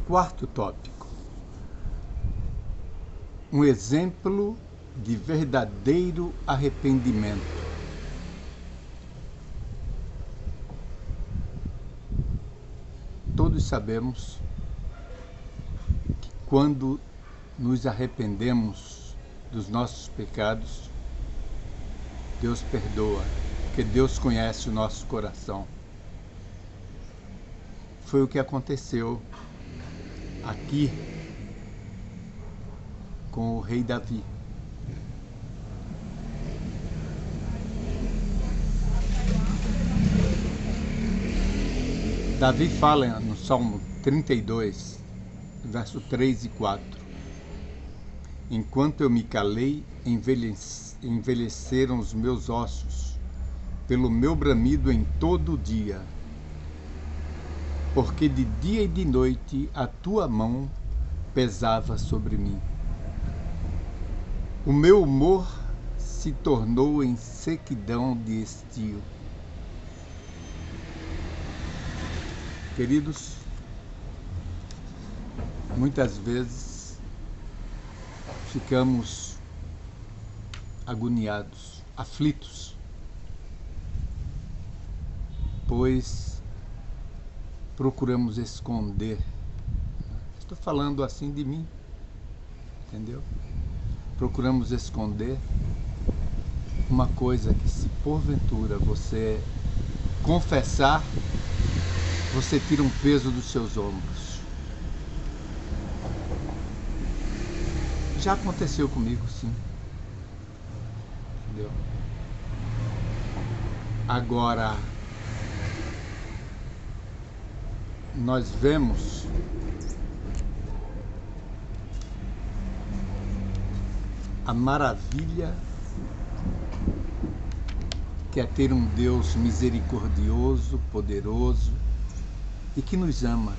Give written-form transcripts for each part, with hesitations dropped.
Quarto tópico: um exemplo de verdadeiro arrependimento. Todos sabemos que quando nos arrependemos dos nossos pecados, Deus perdoa, porque Deus conhece o nosso coração. Foi o que aconteceu aqui com o rei Davi. Davi fala no Salmo 32, verso 3 e 4. Enquanto eu me calei, envelheceram os meus ossos, pelo meu bramido em todo o dia. Porque de dia e de noite a tua mão pesava sobre mim. O meu humor se tornou em sequidão de estio. Queridos, muitas vezes ficamos agoniados, aflitos, pois procuramos esconder. Estou falando assim de mim, entendeu? Procuramos esconder uma coisa que, se porventura você confessar, você tira um peso dos seus ombros. Já aconteceu comigo, sim. Entendeu? Agora, nós vemos a maravilha que é ter um Deus misericordioso, poderoso e que nos ama.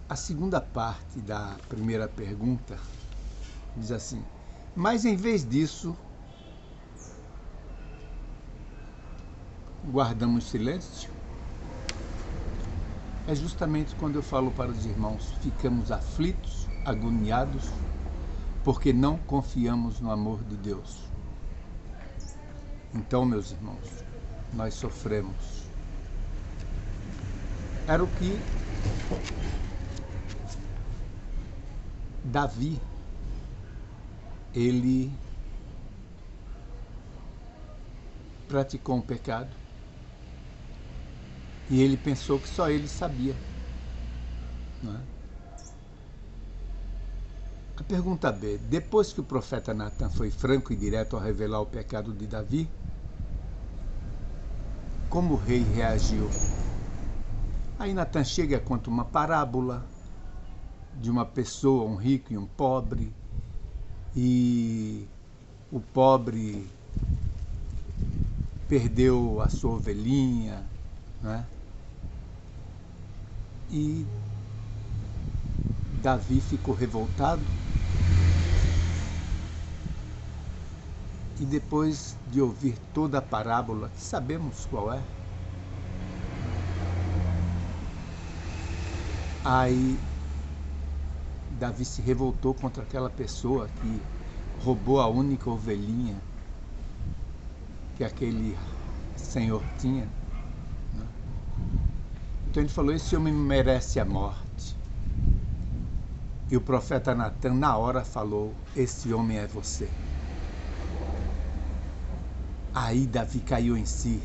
A segunda parte da primeira pergunta diz assim: mas em vez disso, guardamos silêncio? É justamente quando eu falo para os irmãos, ficamos aflitos, agoniados, porque não confiamos no amor de Deus. Então, meus irmãos, nós sofremos. Era o que Davi, ele praticou um pecado e ele pensou que só ele sabia. Não é? A pergunta B: depois que o profeta Natan foi franco e direto ao revelar o pecado de Davi, como o rei reagiu? Aí Natan chega e conta uma parábola de uma pessoa, um rico e um pobre, e o pobre perdeu a sua ovelhinha, né? E Davi ficou revoltado. E depois de ouvir toda a parábola, que sabemos qual é, aí Davi se revoltou contra aquela pessoa que roubou a única ovelhinha que aquele senhor tinha, né? Então ele falou: esse homem merece a morte. E o profeta Natan, na hora, falou: esse homem é você. Aí Davi caiu em si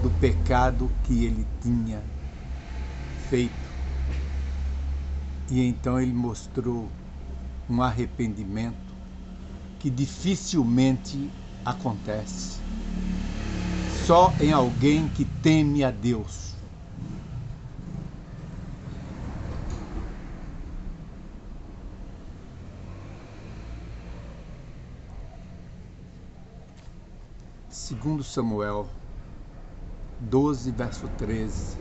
do pecado que ele tinha feito. E então ele mostrou um arrependimento que dificilmente acontece só em alguém que teme a Deus. Segundo Samuel 12, verso 13,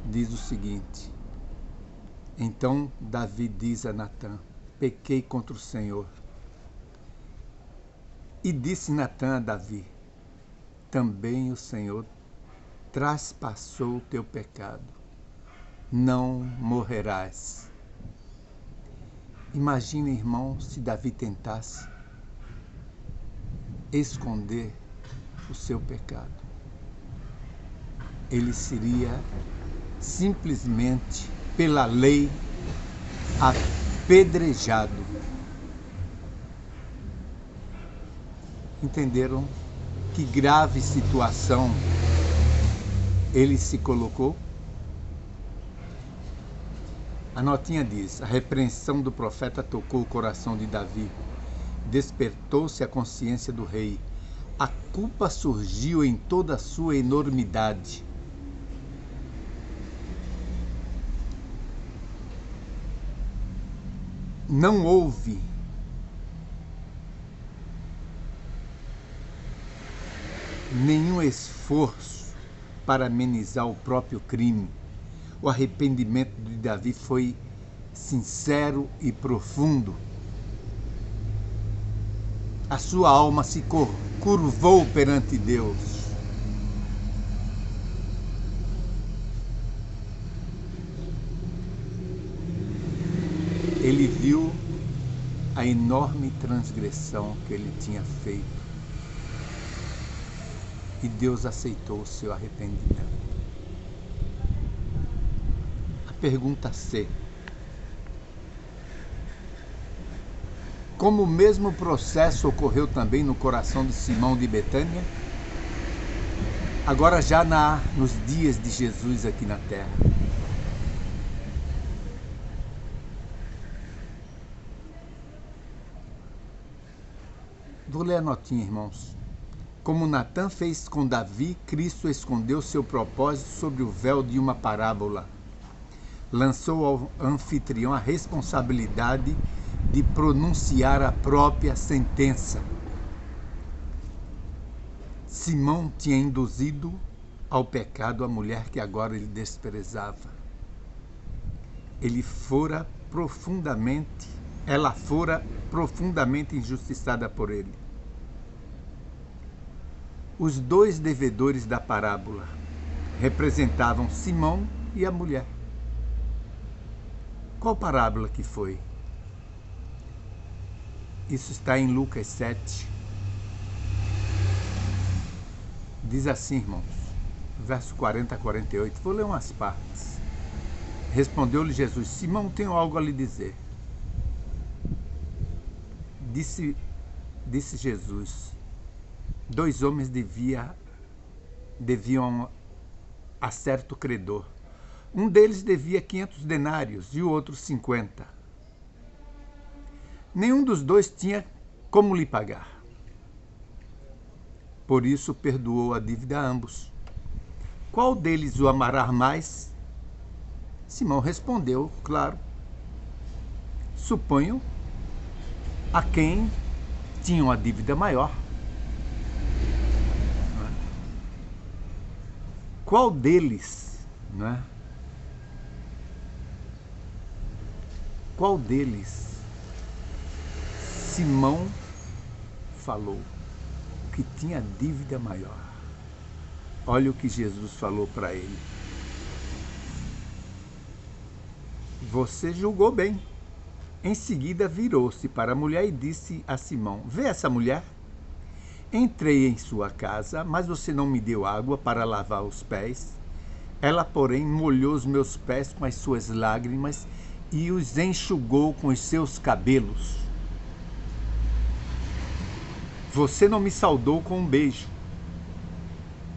diz o seguinte: então Davi diz a Natan: pequei contra o Senhor. E disse Natan a Davi: também o Senhor traspassou o teu pecado. Não morrerás. Imagina, irmão, se Davi tentasse esconder o seu pecado. Ele seria simplesmente, pela lei, apedrejado. Entenderam que grave situação ele se colocou? A notinha diz: a repreensão do profeta tocou o coração de Davi. Despertou-se a consciência do rei. A culpa surgiu em toda a sua enormidade. Não houve nenhum esforço para amenizar o próprio crime. O arrependimento de Davi foi sincero e profundo. A sua alma se curvou perante Deus. Ele viu a enorme transgressão que ele tinha feito. E Deus aceitou o seu arrependimento. A pergunta C. Como o mesmo processo ocorreu também no coração de Simão de Betânia, agora já nos dias de Jesus aqui na terra. Vou ler a notinha, irmãos. Como Natã fez com Davi, Cristo escondeu seu propósito sobre o véu de uma parábola. Lançou ao anfitrião a responsabilidade de pronunciar a própria sentença. Simão tinha induzido ao pecado a mulher que agora ele desprezava. Ela fora profundamente injustiçada por ele. Os dois devedores da parábola representavam Simão e a mulher. Qual parábola que foi? Isso está em Lucas 7. Diz assim, irmãos, verso 40 a 48. Vou ler umas partes. Respondeu-lhe Jesus: Simão, tenho algo a lhe dizer. Disse Jesus: 2 homens deviam a certo credor. Um deles devia 500 denários e o outro 50. Nenhum dos dois tinha como lhe pagar. Por isso perdoou a dívida a ambos. Qual deles o amará mais? Simão respondeu, claro: suponho a quem tinha uma dívida maior. Qual deles, né? Qual deles Simão falou que tinha dívida maior? Olha o que Jesus falou para ele: você julgou bem. Em seguida virou-se para a mulher e disse a Simão: vê essa mulher? Entrei em sua casa, mas você não me deu água para lavar os pés. Ela, porém, molhou os meus pés com as suas lágrimas e os enxugou com os seus cabelos. Você não me saudou com um beijo,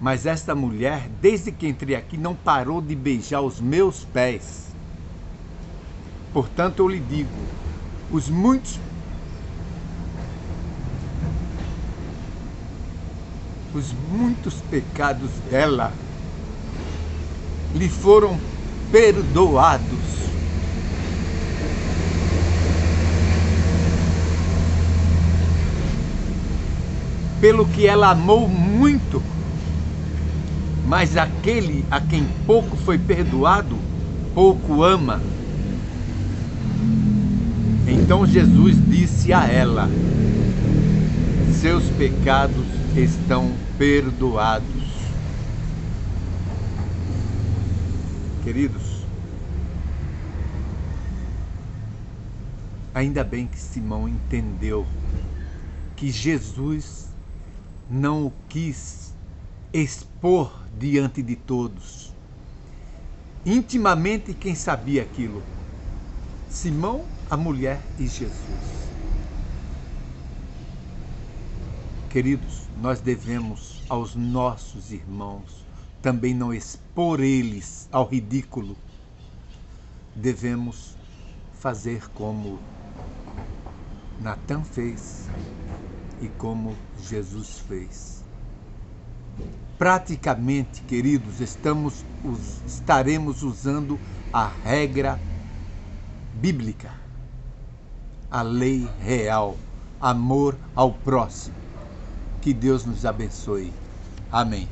mas esta mulher, desde que entrei aqui, não parou de beijar os meus pés. Portanto, eu lhe digo, os muitos pecados dela lhe foram perdoados. Pelo que ela amou muito, mas aquele a quem pouco foi perdoado, pouco ama. Então Jesus disse a ela: seus pecados estão perdoados. Queridos, ainda bem que Simão entendeu que Jesus não o quis expor diante de todos. Intimamente, quem sabia aquilo? Simão, a mulher e Jesus. Queridos, nós devemos aos nossos irmãos também não expor eles ao ridículo. Devemos fazer como Natan fez e como Jesus fez. Praticamente, queridos, estaremos usando a regra bíblica, a lei real, amor ao próximo. Que Deus nos abençoe. Amém.